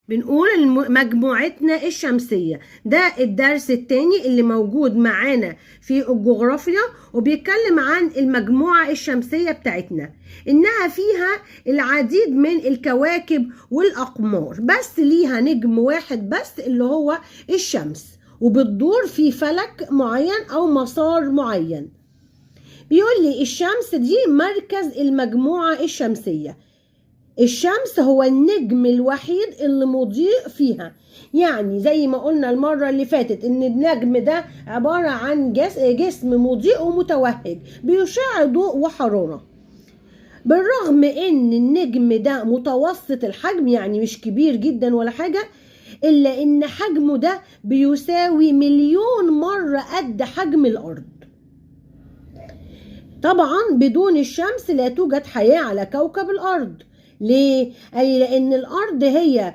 بنقول مجموعتنا الشمسية. ده الدرس التاني اللي موجود معانا في الجغرافيا، وبيتكلم عن المجموعة الشمسية بتاعتنا، إنها فيها العديد من الكواكب والأقمار، بس ليها نجم واحد بس اللي هو الشمس، وبتدور في فلك معين أو مسار معين. بيقول لي الشمس دي مركز المجموعة الشمسية. الشمس هو النجم الوحيد اللي مضيء فيها، يعني زي ما قلنا المرة اللي فاتت ان النجم ده عبارة عن جسم مضيء ومتوهج بيشع ضوء وحرارة. بالرغم ان النجم ده متوسط الحجم، يعني مش كبير جدا ولا حاجة، الا ان حجمه ده بيساوي 1,000,000 مرة قد حجم الارض. طبعا بدون الشمس لا توجد حياة على كوكب الارض. ليه؟ أي لأن الأرض هي